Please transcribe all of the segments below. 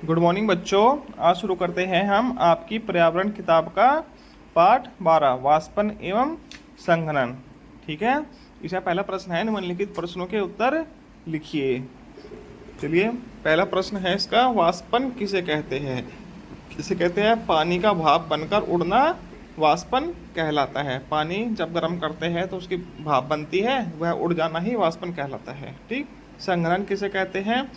Good morning बच्चों। आज शुरू करते हैं हम आपकी पर्यावरण किताब का पाठ 12 वाष्पन एवं संघनन। ठीक है, इसका पहला प्रश्न है निम्नलिखित प्रश्नों के उत्तर लिखिए। चलिए, पहला प्रश्न है इसका, वाष्पन किसे कहते हैं? इसे कहते हैं पानी का भाप बनकर उड़ना वाष्पन कहलाता है। पानी जब गर्म करते हैं तो उसकी भाप बनती है, वह उड़ जाना ही वाष्पन कहलाता है। ठीक। संघनन किसे कहते हैं?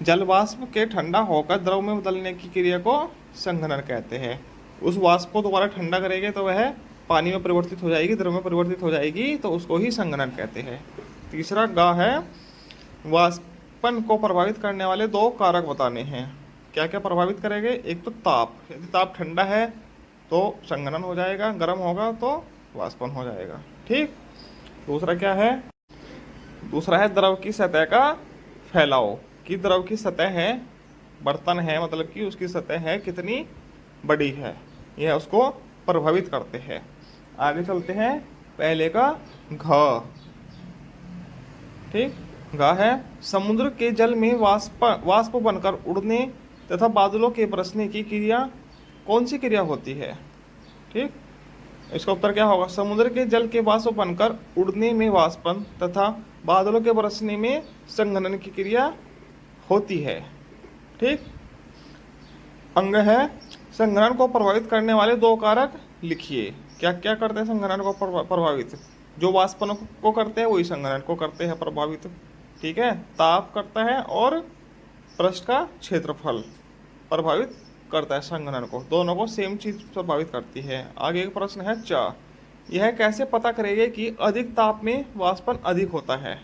जल वाष्प के ठंडा होकर द्रव में बदलने की क्रिया को संघनन कहते हैं। उस वाष्प को दोबारा ठंडा करेंगे तो वह पानी में परिवर्तित हो जाएगी, द्रव में परिवर्तित हो जाएगी, तो उसको ही संघनन कहते हैं। तीसरा गा है, वाष्पन को प्रभावित करने वाले दो कारक बताने हैं। क्या क्या प्रभावित करेंगे? एक तो ताप, यदि ताप ठंडा है तो संघनन हो जाएगा, गर्म होगा तो वाष्पन हो जाएगा। ठीक। दूसरा क्या है? दूसरा है द्रव की सतह का फैलाव, कि द्रव की सतह है, बर्तन है, मतलब कि उसकी सतह है कितनी बड़ी है, यह उसको प्रभावित करते हैं। आगे चलते हैं, पहले का घ। ठीक। घ है, समुद्र के जल में वाष्प बनकर उड़ने तथा बादलों के बरसने की क्रिया कौन सी क्रिया होती है? ठीक। इसका उत्तर क्या होगा? समुद्र के जल के वाष्प बनकर उड़ने में वाष्पन तथा बादलों के बरसने में संघनन की क्रिया होती है। ठीक। अंग है, संघनन को प्रभावित करने वाले दो कारक लिखिए। क्या क्या करते हैं संघनन को प्रभावित? जो वाष्पन को करते हैं वही संघनन को करते हैं प्रभावित। ठीक है, ताप करता है और पृष्ठ का क्षेत्रफल प्रभावित करता है संघनन को, दोनों को सेम चीज प्रभावित करती है। आगे एक प्रश्न है च। यह कैसे पता करेंगे कि अधिक ताप में वाष्पन अधिक होता है?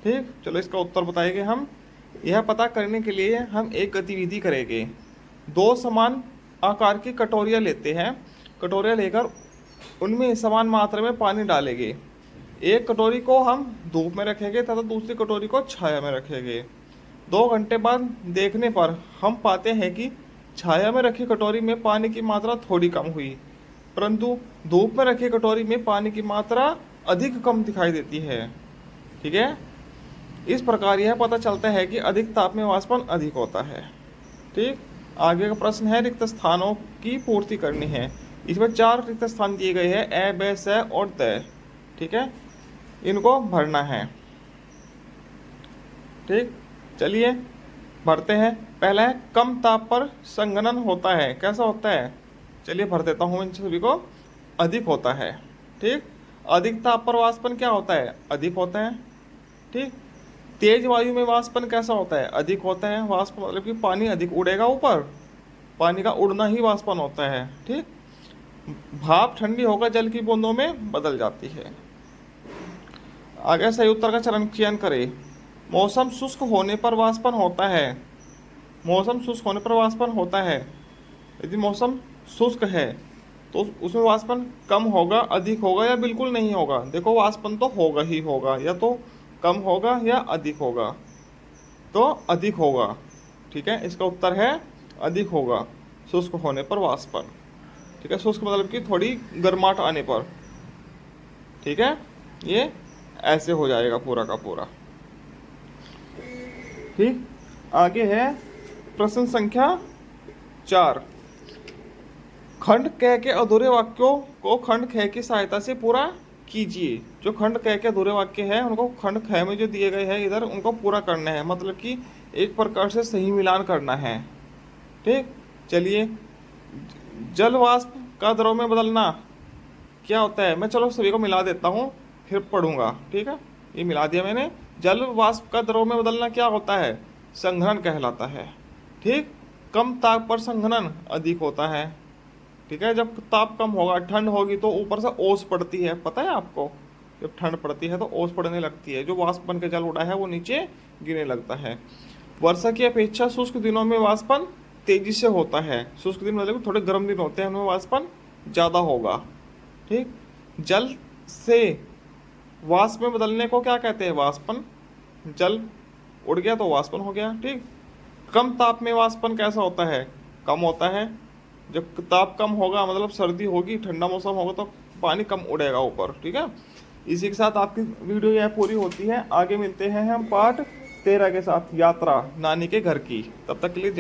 ठीक, चलो इसका उत्तर बताएंगे हम। यह पता करने के लिए हम एक गतिविधि करेंगे। दो समान आकार की कटोरियाँ लेते हैं, कटोरियाँ लेकर उनमें समान मात्रा में पानी डालेंगे। एक कटोरी को हम धूप में रखेंगे तथा दूसरी कटोरी को छाया में रखेंगे। 2 घंटे बाद देखने पर हम पाते हैं कि छाया में रखी कटोरी में पानी की मात्रा थोड़ी कम हुई, परंतु धूप में रखी कटोरी में पानी की मात्रा अधिक कम दिखाई देती है। ठीक है, इस प्रकार यह पता चलता है कि अधिक ताप में वाष्पन अधिक होता है। ठीक। आगे का प्रश्न है, रिक्त स्थानों की पूर्ति करनी है। इसमें 4 रिक्त स्थान दिए गए हैं, ए, ब, स और द। ठीक है, इनको भरना है। ठीक, चलिए भरते हैं। पहला है, कम ताप पर संघनन होता है। कैसा होता है? चलिए भर देता हूँ इन सभी को। अधिक होता है। ठीक। अधिक ताप पर वाष्पन क्या होता है? अधिक होता है। ठीक। तेज वायु में वाष्पन कैसा होता है? अधिक होता है। वाष्प मतलब कि पानी अधिक उड़ेगा ऊपर, पानी का उड़ना ही वाष्पन होता है। ठीक। भाप ठंडी होकर जल की बूंदों में बदल जाती है। आगे सही उत्तर का चयन करें। मौसम शुष्क होने पर वाष्पन होता है। मौसम शुष्क होने पर वाष्पन होता है। यदि मौसम शुष्क है तो उसमें वाष्पन कम होगा, अधिक होगा या बिल्कुल नहीं होगा? देखो, वाष्पन तो होगा ही होगा, या तो कम होगा या अधिक होगा, तो अधिक होगा। ठीक है, इसका उत्तर है अधिक होगा शुष्क होने पर वाष्पन। ठीक है, शुष्क मतलब कि थोड़ी गर्माहट आने पर। ठीक है, ये ऐसे हो जाएगा पूरा का पूरा। ठीक। आगे है प्रश्न संख्या 4। खंड क के अधूरे वाक्यों को खंड ख की सहायता से पूरा कीजिए। जो खंड क के अधूरे वाक्य है उनको खंड ख में जो दिए गए हैं इधर उनको पूरा करना है, मतलब कि एक प्रकार से सही मिलान करना है। ठीक। चलिए, जल वाष्प का द्रव में बदलना क्या होता है? मैं चलो सभी को मिला देता हूँ फिर पढ़ूंगा। ठीक है, ये मिला दिया मैंने। जल वाष्प का द्रव में बदलना क्या होता है? संघनन कहलाता है। ठीक। कम ताप पर संघनन अधिक होता है। ठीक है, जब ताप कम होगा, ठंड होगी तो ऊपर से ओस पड़ती है, पता है आपको? जब ठंड पड़ती है तो ओस पड़ने लगती है, जो वाष्प बन के जल उड़ा है वो नीचे गिरने लगता है। वर्षा की अपेक्षा शुष्क दिनों में वाष्पन तेजी से होता है। शुष्क दिन मतलब थोड़े गर्म दिन होते हैं, उनमें वाष्पन ज़्यादा होगा। ठीक। जल से वाष्प में बदलने को क्या कहते हैं? वाष्पन। जल उड़ गया तो वाष्पन हो गया। ठीक। कम ताप में वाष्पन कैसा होता है? कम होता है। जब ताप कम होगा मतलब सर्दी होगी, ठंडा मौसम होगा तो पानी कम उड़ेगा ऊपर। ठीक है, इसी के साथ आपकी वीडियो यह पूरी होती है। आगे मिलते हैं हम पार्ट 13 के साथ, यात्रा नानी के घर की। तब तक के लिए